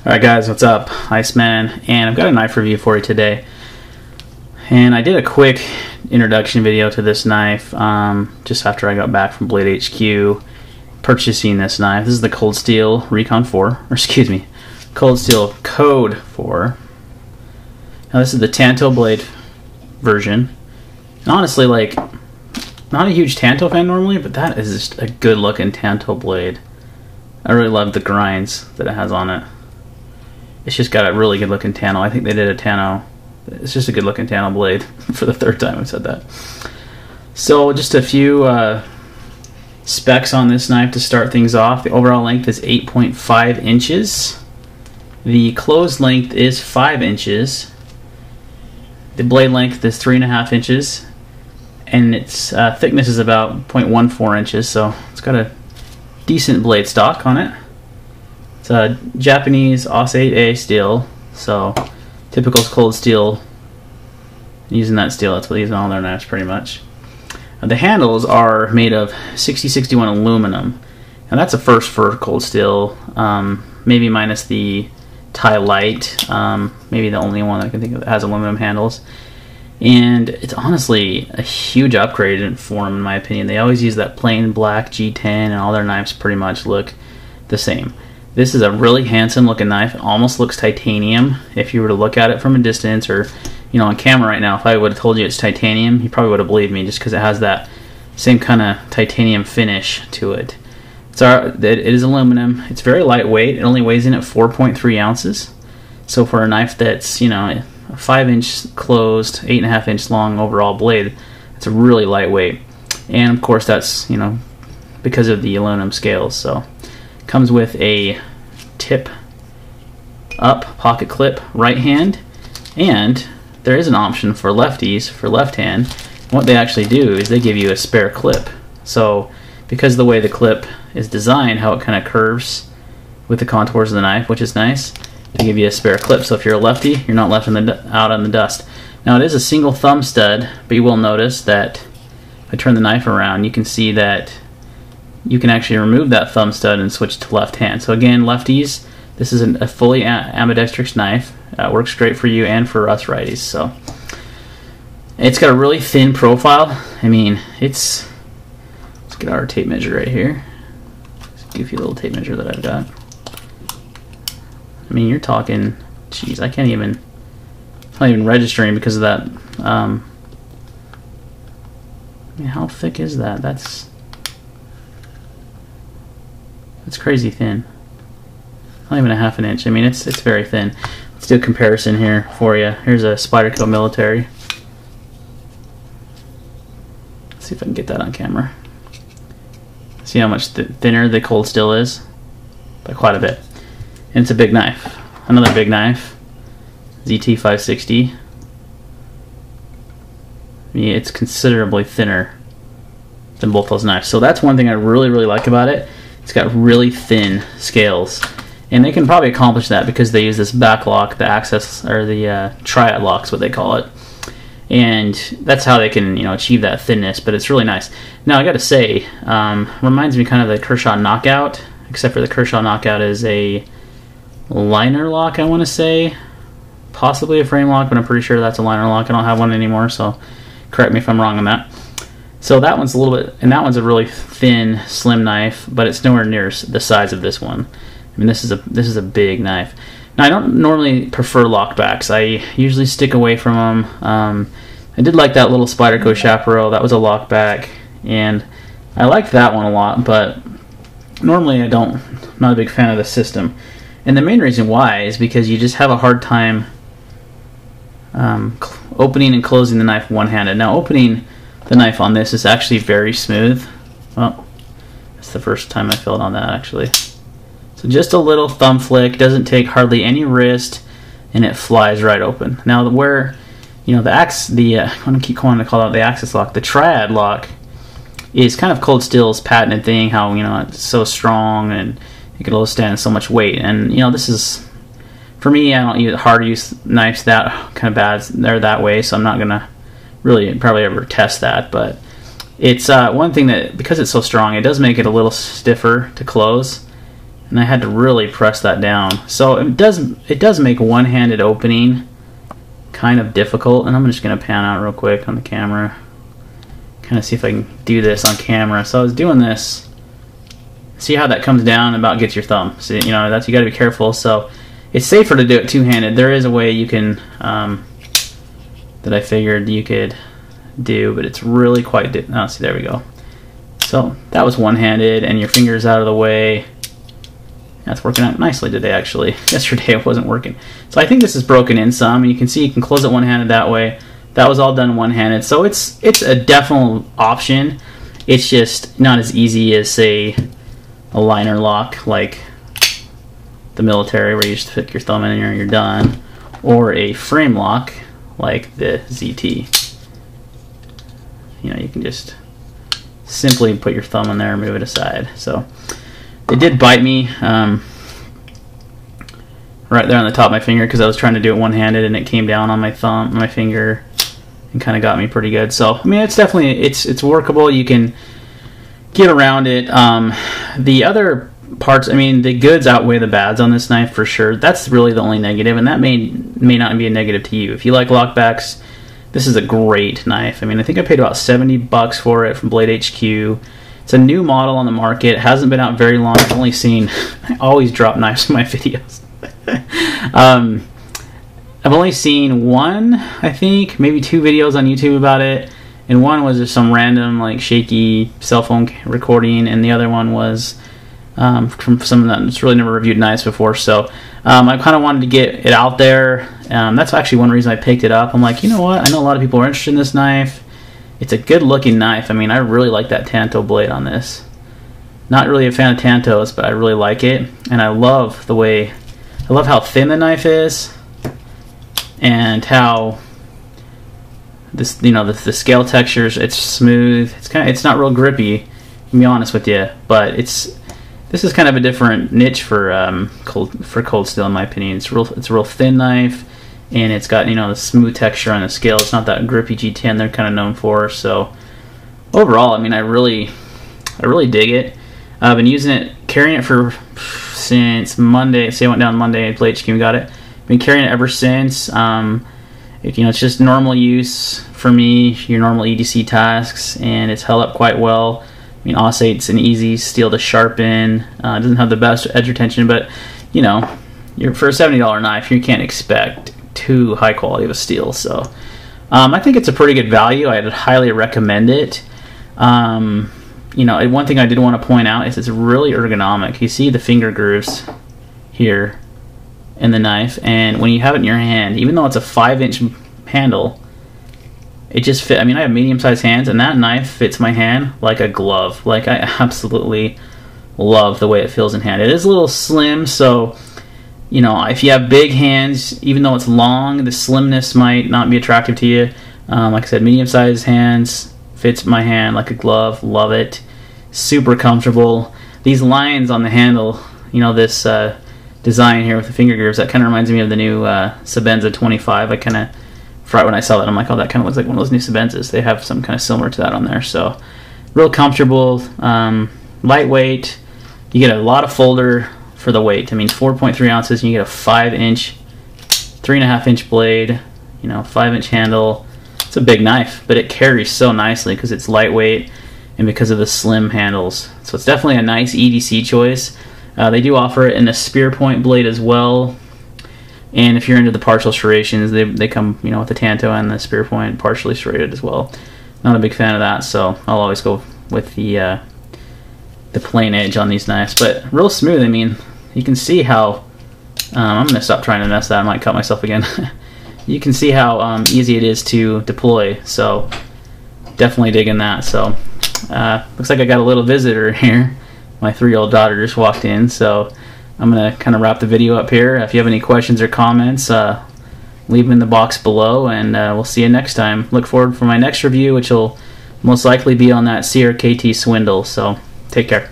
Alright guys, what's up? Iceman, and I've got a knife review for you today. And I did a quick introduction video to this knife just after I got back from Blade HQ purchasing this knife. This is the Cold Steel Recon 4, or excuse me, Cold Steel Code 4. Now this is the Tanto blade version. And honestly, like, not a huge Tanto fan normally, but that is just a good looking Tanto blade. I really love the grinds that it has on it. It's just got a really good looking Tanto. I think they did a Tanto. It's just a good looking Tanto blade for the third time I've said that. So just a few specs on this knife to start things off. The overall length is 8.5 inches. The closed length is 5 inches. The blade length is 3.5 inches. And its thickness is about 0.14 inches. So it's got a decent blade stock on it. It's a Japanese AUS 8A steel, so typical Cold Steel. Using that steel, that's what they use on all their knives pretty much. The handles are made of 6061 aluminum, and that's a first for Cold Steel, maybe minus the Light, maybe the only one I can think of that has aluminum handles. And it's honestly a huge upgrade for them in my opinion. They always use that plain black G10 and all their knives pretty much look the same. This is a really handsome looking knife. It almost looks titanium if you were to look at it from a distance, or on camera right now. If I would have told you it's titanium, you probably would have believed me, just because it has that same kind of titanium finish to it. It is aluminum. It's very lightweight. It only weighs in at 4.3 ounces. So for a knife that's a 5-inch closed, 8.5-inch long overall blade, it's a really lightweight. And of course that's because of the aluminum scales. So comes with a tip up pocket clip right hand, and there is an option for lefties for left hand. What they actually do is they give you a spare clip. So because of the way the clip is designed, how it kind of curves with the contours of the knife, which is nice, they give you a spare clip. So if you're a lefty, you're not left out on the dust. Now it is a single thumb stud, but you will notice that if I turn the knife around, you can see that you can actually remove that thumb stud and switch to left hand. So again, lefties, this is a fully ambidextrous knife. Works great for you and for us righties. So it's got a really thin profile. I mean, let's get our tape measure right here. Let's give you a little tape measure that I've got. I mean, you're talking, geez, it's not even registering because of that. I mean, how thick is that? That's crazy thin. Not even a half an inch. I mean, it's very thin. Let's do a comparison here for you. Here's a Spyderco Military. Let's see if I can get that on camera. See how much thinner the Cold Steel is? By quite a bit. And it's a big knife. Another big knife. ZT560. I mean, it's considerably thinner than both those knives. So that's one thing I really, really like about it. It's got really thin scales, and they can probably accomplish that because they use this back lock, the access, or the Triad-lock is what they call it, and that's how they can achieve that thinness. But it's really nice. Now I got to say, reminds me kind of the Kershaw Knockout, except for the Kershaw Knockout is a liner lock. I want to say possibly a frame lock, but I'm pretty sure that's a liner lock. I don't have one anymore, so correct me if I'm wrong on that. So that one's a little bit, and that one's a really thin, slim knife, but it's nowhere near the size of this one. I mean, this is a big knife. Now, I don't normally prefer lockbacks. I usually stick away from them. I did like that little Spyderco Chaparral. That was a lockback, and I liked that one a lot, but normally I'm not a big fan of the system. And the main reason why is because you just have a hard time opening and closing the knife one-handed. Now, opening the knife on this is actually very smooth. Well, that's the first time I felt on that actually. So just a little thumb flick, doesn't take hardly any wrist, and it flies right open. Now where I'm gonna keep calling to call out the access lock. The Triad-lock is kind of Cold Steel's patented thing. How it's so strong and it can withstand so much weight. And this is, for me, I don't use hard use knives that kind of bad. They're that way, so I'm not gonna really probably ever test that. But it's one thing that, because it's so strong, it does make it a little stiffer to close. and I had to really press that down. So it does make one-handed opening kind of difficult, and I'm just going to pan out real quick on the camera, kind of see if I can do this on camera. So I was doing this. See how that comes down and about gets your thumb. So, you know, that's, you got to be careful. So it's safer to do it two-handed. There is a way you can that I figured you could do, but it's really quite oh, see, there we go. So that was one-handed, and your fingers out of the way. That's working out nicely today, actually. Yesterday it wasn't working. So I think this is broken in some, and you can see you can close it one-handed that way. That was all done one-handed. So it's a definite option. It's just not as easy as, say, a liner lock like the military where you just stick your thumb in and you're done, or a frame lock like the ZT. You know, you can just simply put your thumb in there and move it aside. So it did bite me right there on the top of my finger because I was trying to do it one-handed, and it came down on my thumb, my finger, and kind of got me pretty good. So I mean, it's definitely it's workable. You can get around it. The other parts, I mean, the goods outweigh the bads on this knife for sure. That's really the only negative, and that may not be a negative to you. If you like lockbacks, this is a great knife. I mean, I think I paid about $70 for it from Blade HQ. It's a new model on the market. It hasn't been out very long. I've only seen, I always drop knives in my videos. I've only seen one, I think, maybe 2 videos on YouTube about it. And one was just some random, like, shaky cell phone recording, and the other one was from someone that's really never reviewed knives before. So I kind of wanted to get it out there. That's actually one reason I picked it up. I'm like, you know what? I know a lot of people are interested in this knife. It's a good-looking knife. I mean, I really like that Tanto blade on this. Not really a fan of Tantos, but I really like it, and I love the way, I love how thin the knife is, and how this, you know, the scale textures. It's smooth. It's not real grippy, to be honest with you, but this is kind of a different niche for cold steel, in my opinion. It's a real thin knife, and it's got, you know, the smooth texture on the scale. It's not that grippy G10 they're kind of known for. So overall, I mean, I really dig it. I've been using it, carrying it since Monday. Say I went down Monday, Blade HQ and got it. Been carrying it ever since. You know, it's just normal use for me, your normal EDC tasks, and it's held up quite well. I mean, Ossate's an easy steel to sharpen. It doesn't have the best edge retention, but, you know, for a $70 knife, you can't expect too high quality of a steel. So I think it's a pretty good value. I'd highly recommend it. You know, one thing I did want to point out is it's really ergonomic. You see the finger grooves here in the knife, and when you have it in your hand, even though it's a 5-inch handle, it just fit. I mean, I have medium-sized hands, and that knife fits my hand like a glove. Like, I absolutely love the way it feels in hand. It is a little slim, so, you know, if you have big hands, even though it's long, the slimness might not be attractive to you. Like I said, medium-sized hands, fits my hand like a glove. Love it. Super comfortable. These lines on the handle, you know, this design here with the finger grooves, that kind of reminds me of the new Sabenza 25. I kind of, right when I saw that, I'm like, oh, that kind of looks like one of those new Sabenzas. They have some kind of similar to that on there. So real comfortable, lightweight. You get a lot of folder for the weight. I mean, 4.3 ounces, and you get a 5-inch, 3.5-inch blade, you know, 5-inch handle. It's a big knife, but it carries so nicely because it's lightweight and because of the slim handles. So it's definitely a nice EDC choice. They do offer it in a spear point blade as well. And if you're into the partial serrations, they come, you know, with the Tanto and the spear point partially serrated as well. Not a big fan of that, so I'll always go with the plain edge on these knives. But real smooth. I mean, you can see how I'm going to stop trying to mess that. I might cut myself again. You can see how easy it is to deploy, so definitely digging that. So looks like I got a little visitor here. My 3-year-old daughter just walked in, so I'm going to kind of wrap the video up here. If you have any questions or comments, leave them in the box below, and we'll see you next time. Look forward for my next review, which will most likely be on that CRKT Swindle, so take care.